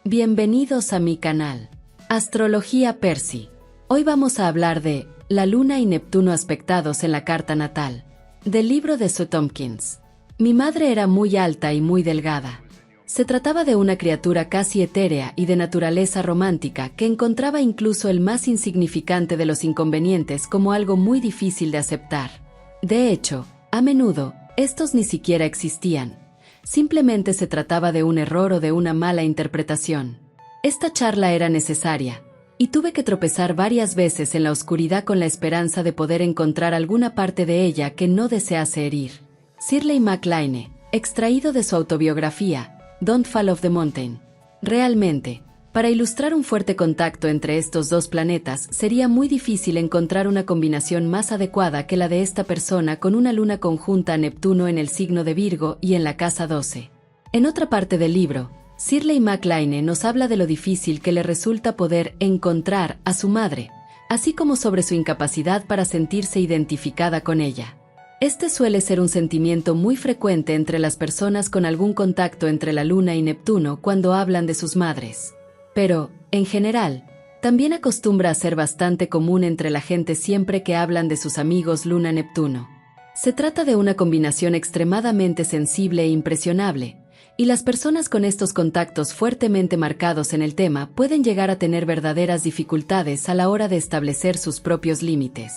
Bienvenidos a mi canal. Astrología Percy. Hoy vamos a hablar de la Luna y Neptuno aspectados en la carta natal, del libro de Sue Tompkins. Mi madre era muy alta y muy delgada. Se trataba de una criatura casi etérea y de naturaleza romántica que encontraba incluso el más insignificante de los inconvenientes como algo muy difícil de aceptar. De hecho, a menudo, estos ni siquiera existían. Simplemente se trataba de un error o de una mala interpretación. Esta charla era necesaria, y tuve que tropezar varias veces en la oscuridad con la esperanza de poder encontrar alguna parte de ella que no desease herir. Shirley MacLaine, extraído de su autobiografía, Don't Fall Off the Mountain. Realmente, para ilustrar un fuerte contacto entre estos dos planetas, sería muy difícil encontrar una combinación más adecuada que la de esta persona con una luna conjunta a Neptuno en el signo de Virgo y en la casa 12. En otra parte del libro, Shirley MacLaine nos habla de lo difícil que le resulta poder encontrar a su madre, así como sobre su incapacidad para sentirse identificada con ella. Este suele ser un sentimiento muy frecuente entre las personas con algún contacto entre la Luna y Neptuno cuando hablan de sus madres. Pero, en general, también acostumbra a ser bastante común entre la gente siempre que hablan de sus amigos Luna-Neptuno. Se trata de una combinación extremadamente sensible e impresionable, y las personas con estos contactos fuertemente marcados en el tema pueden llegar a tener verdaderas dificultades a la hora de establecer sus propios límites.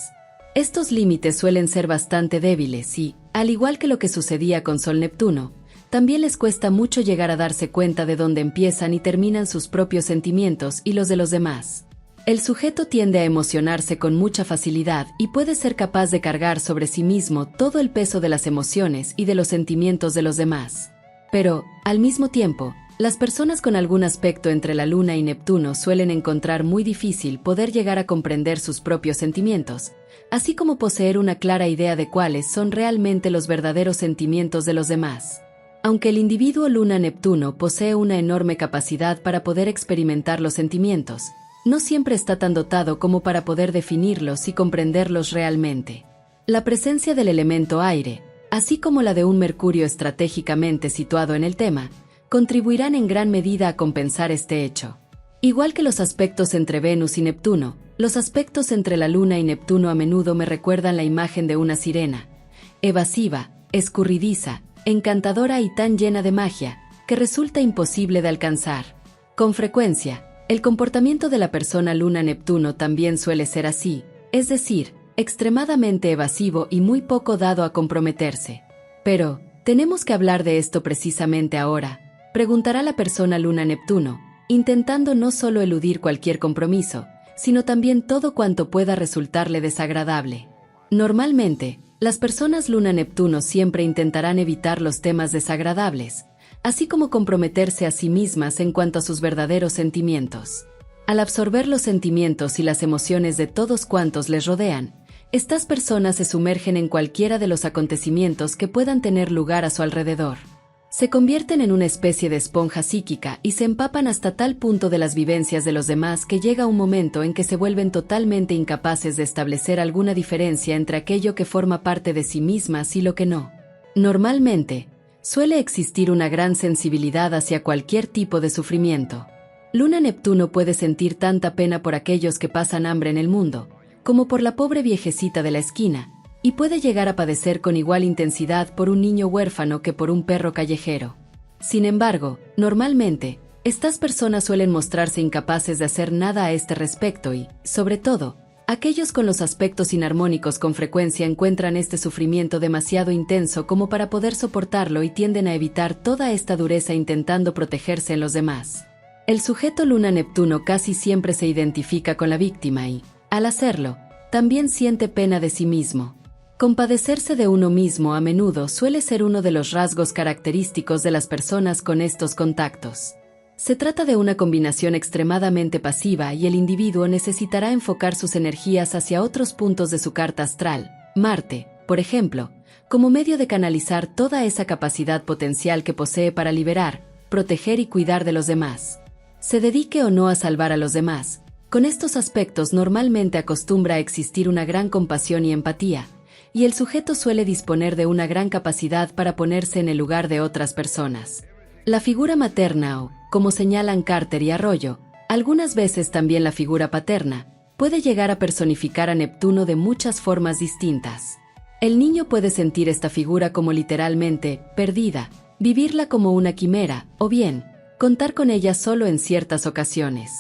Estos límites suelen ser bastante débiles y, al igual que lo que sucedía con Sol-Neptuno, también les cuesta mucho llegar a darse cuenta de dónde empiezan y terminan sus propios sentimientos y los de los demás. El sujeto tiende a emocionarse con mucha facilidad y puede ser capaz de cargar sobre sí mismo todo el peso de las emociones y de los sentimientos de los demás. Pero, al mismo tiempo, las personas con algún aspecto entre la Luna y Neptuno suelen encontrar muy difícil poder llegar a comprender sus propios sentimientos, así como poseer una clara idea de cuáles son realmente los verdaderos sentimientos de los demás. Aunque el individuo Luna-Neptuno posee una enorme capacidad para poder experimentar los sentimientos, no siempre está tan dotado como para poder definirlos y comprenderlos realmente. La presencia del elemento aire, así como la de un Mercurio estratégicamente situado en el tema, contribuirán en gran medida a compensar este hecho. Igual que los aspectos entre Venus y Neptuno, los aspectos entre la Luna y Neptuno a menudo me recuerdan la imagen de una sirena, evasiva, escurridiza, encantadora y tan llena de magia, que resulta imposible de alcanzar. Con frecuencia, el comportamiento de la persona Luna-Neptuno también suele ser así, es decir, extremadamente evasivo y muy poco dado a comprometerse. Pero, ¿tenemos que hablar de esto precisamente ahora?, preguntará la persona Luna-Neptuno, intentando no solo eludir cualquier compromiso, sino también todo cuanto pueda resultarle desagradable. Normalmente, las personas Luna-Neptuno siempre intentarán evitar los temas desagradables, así como comprometerse a sí mismas en cuanto a sus verdaderos sentimientos. Al absorber los sentimientos y las emociones de todos cuantos les rodean, estas personas se sumergen en cualquiera de los acontecimientos que puedan tener lugar a su alrededor. Se convierten en una especie de esponja psíquica y se empapan hasta tal punto de las vivencias de los demás que llega un momento en que se vuelven totalmente incapaces de establecer alguna diferencia entre aquello que forma parte de sí mismas y lo que no. Normalmente, suele existir una gran sensibilidad hacia cualquier tipo de sufrimiento. Luna-Neptuno puede sentir tanta pena por aquellos que pasan hambre en el mundo, como por la pobre viejecita de la esquina, y puede llegar a padecer con igual intensidad por un niño huérfano que por un perro callejero. Sin embargo, normalmente, estas personas suelen mostrarse incapaces de hacer nada a este respecto y, sobre todo, aquellos con los aspectos inarmónicos con frecuencia encuentran este sufrimiento demasiado intenso como para poder soportarlo y tienden a evitar toda esta dureza intentando protegerse en los demás. El sujeto Luna-Neptuno casi siempre se identifica con la víctima y, al hacerlo, también siente pena de sí mismo. Compadecerse de uno mismo a menudo suele ser uno de los rasgos característicos de las personas con estos contactos. Se trata de una combinación extremadamente pasiva y el individuo necesitará enfocar sus energías hacia otros puntos de su carta astral, Marte, por ejemplo, como medio de canalizar toda esa capacidad potencial que posee para liberar, proteger y cuidar de los demás. Se dedique o no a salvar a los demás, con estos aspectos normalmente acostumbra a existir una gran compasión y empatía, y el sujeto suele disponer de una gran capacidad para ponerse en el lugar de otras personas. La figura materna o, como señalan Carter y Arroyo, algunas veces también la figura paterna, puede llegar a personificar a Neptuno de muchas formas distintas. El niño puede sentir esta figura como literalmente perdida, vivirla como una quimera, o bien, contar con ella solo en ciertas ocasiones.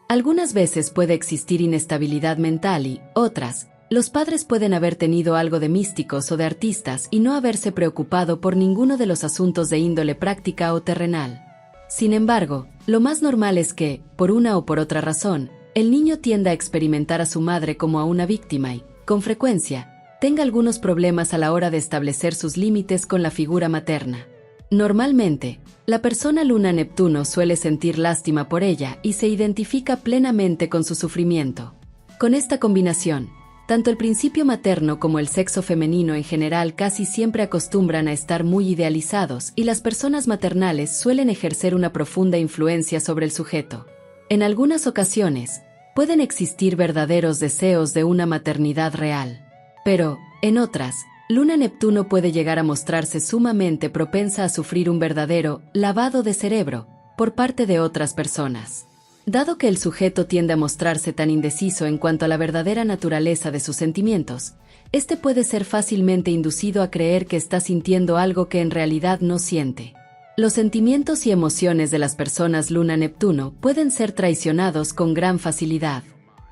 Algunas veces puede existir inestabilidad mental y, otras, los padres pueden haber tenido algo de místicos o de artistas y no haberse preocupado por ninguno de los asuntos de índole práctica o terrenal. Sin embargo, lo más normal es que, por una o por otra razón, el niño tienda a experimentar a su madre como a una víctima y, con frecuencia, tenga algunos problemas a la hora de establecer sus límites con la figura materna. Normalmente, la persona Luna-Neptuno suele sentir lástima por ella y se identifica plenamente con su sufrimiento. Con esta combinación, tanto el principio materno como el sexo femenino en general casi siempre acostumbran a estar muy idealizados y las personas maternales suelen ejercer una profunda influencia sobre el sujeto. En algunas ocasiones, pueden existir verdaderos deseos de una maternidad real. Pero, en otras, Luna-Neptuno puede llegar a mostrarse sumamente propensa a sufrir un verdadero lavado de cerebro por parte de otras personas. Dado que el sujeto tiende a mostrarse tan indeciso en cuanto a la verdadera naturaleza de sus sentimientos, este puede ser fácilmente inducido a creer que está sintiendo algo que en realidad no siente. Los sentimientos y emociones de las personas Luna-Neptuno pueden ser traicionados con gran facilidad.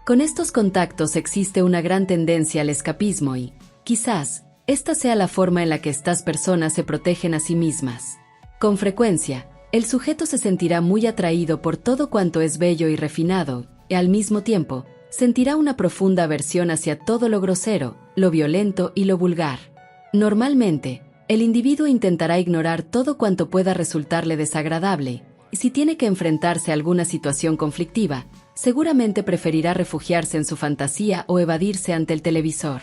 Con estos contactos existe una gran tendencia al escapismo y, quizás, esta sea la forma en la que estas personas se protegen a sí mismas. Con frecuencia, el sujeto se sentirá muy atraído por todo cuanto es bello y refinado, y al mismo tiempo, sentirá una profunda aversión hacia todo lo grosero, lo violento y lo vulgar. Normalmente, el individuo intentará ignorar todo cuanto pueda resultarle desagradable, y si tiene que enfrentarse a alguna situación conflictiva, seguramente preferirá refugiarse en su fantasía o evadirse ante el televisor.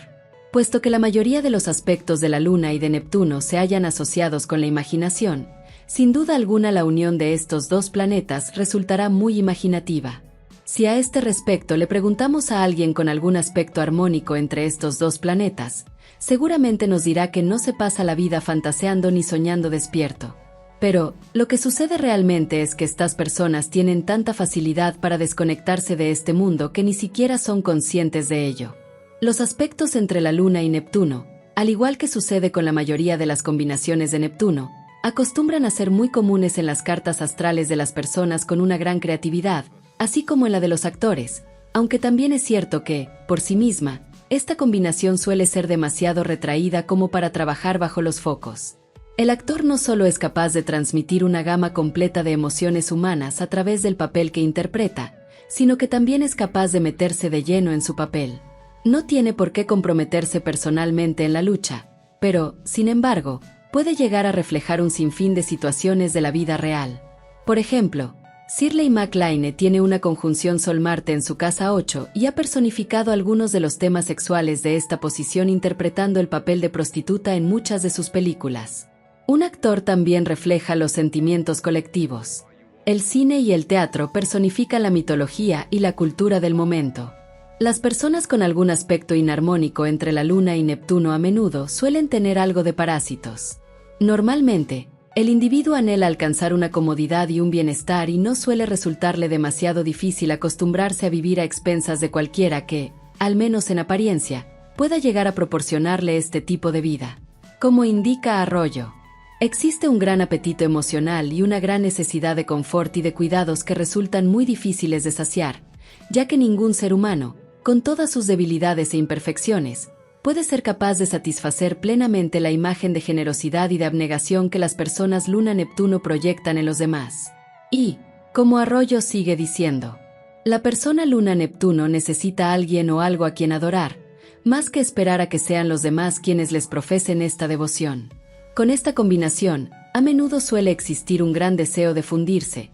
Puesto que la mayoría de los aspectos de la Luna y de Neptuno se hallan asociados con la imaginación, sin duda alguna la unión de estos dos planetas resultará muy imaginativa. Si a este respecto le preguntamos a alguien con algún aspecto armónico entre estos dos planetas, seguramente nos dirá que no se pasa la vida fantaseando ni soñando despierto. Pero, lo que sucede realmente es que estas personas tienen tanta facilidad para desconectarse de este mundo que ni siquiera son conscientes de ello. Los aspectos entre la Luna y Neptuno, al igual que sucede con la mayoría de las combinaciones de Neptuno, acostumbran a ser muy comunes en las cartas astrales de las personas con una gran creatividad, así como en la de los actores, aunque también es cierto que, por sí misma, esta combinación suele ser demasiado retraída como para trabajar bajo los focos. El actor no solo es capaz de transmitir una gama completa de emociones humanas a través del papel que interpreta, sino que también es capaz de meterse de lleno en su papel. No tiene por qué comprometerse personalmente en la lucha, pero, sin embargo, puede llegar a reflejar un sinfín de situaciones de la vida real. Por ejemplo, Shirley MacLaine tiene una conjunción Sol-Marte en su casa 8 y ha personificado algunos de los temas sexuales de esta posición interpretando el papel de prostituta en muchas de sus películas. Un actor también refleja los sentimientos colectivos. El cine y el teatro personifican la mitología y la cultura del momento. Las personas con algún aspecto inarmónico entre la Luna y Neptuno a menudo suelen tener algo de parásitos. Normalmente, el individuo anhela alcanzar una comodidad y un bienestar y no suele resultarle demasiado difícil acostumbrarse a vivir a expensas de cualquiera que, al menos en apariencia, pueda llegar a proporcionarle este tipo de vida. Como indica Arroyo, existe un gran apetito emocional y una gran necesidad de confort y de cuidados que resultan muy difíciles de saciar, ya que ningún ser humano, con todas sus debilidades e imperfecciones, puede ser capaz de satisfacer plenamente la imagen de generosidad y de abnegación que las personas Luna-Neptuno proyectan en los demás. Y, como Arroyo sigue diciendo, la persona Luna-Neptuno necesita a alguien o algo a quien adorar, más que esperar a que sean los demás quienes les profesen esta devoción. Con esta combinación, a menudo suele existir un gran deseo de fundirse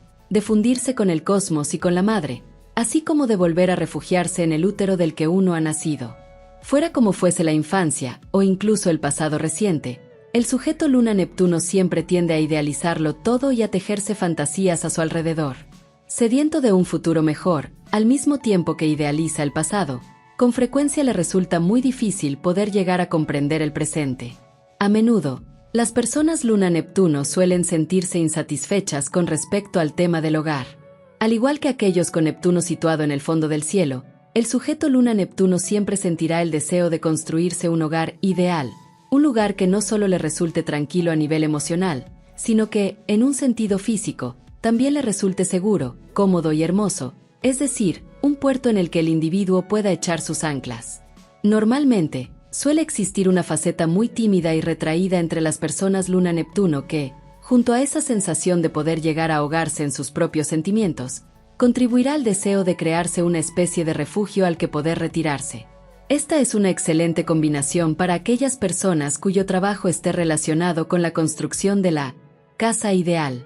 con el cosmos y con la madre, así como de volver a refugiarse en el útero del que uno ha nacido. Fuera como fuese la infancia, o incluso el pasado reciente, el sujeto Luna-Neptuno siempre tiende a idealizarlo todo y a tejerse fantasías a su alrededor. Sediento de un futuro mejor, al mismo tiempo que idealiza el pasado, con frecuencia le resulta muy difícil poder llegar a comprender el presente. A menudo, Las personas Luna-Neptuno suelen sentirse insatisfechas con respecto al tema del hogar. Al igual que aquellos con Neptuno situado en el fondo del cielo, el sujeto Luna-Neptuno siempre sentirá el deseo de construirse un hogar ideal, un lugar que no solo le resulte tranquilo a nivel emocional, sino que, en un sentido físico, también le resulte seguro, cómodo y hermoso, es decir, un puerto en el que el individuo pueda echar sus anclas. Normalmente, suele existir una faceta muy tímida y retraída entre las personas Luna-Neptuno que, junto a esa sensación de poder llegar a ahogarse en sus propios sentimientos, contribuirá al deseo de crearse una especie de refugio al que poder retirarse. Esta es una excelente combinación para aquellas personas cuyo trabajo esté relacionado con la construcción de la casa ideal.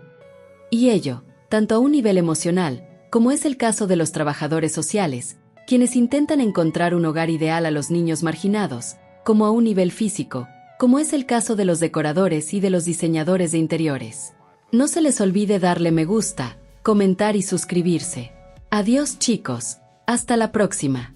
Y ello, tanto a un nivel emocional, como es el caso de los trabajadores sociales, quienes intentan encontrar un hogar ideal a los niños marginados, como a un nivel físico, como es el caso de los decoradores y de los diseñadores de interiores. No se les olvide darle me gusta, comentar y suscribirse. Adiós chicos, hasta la próxima.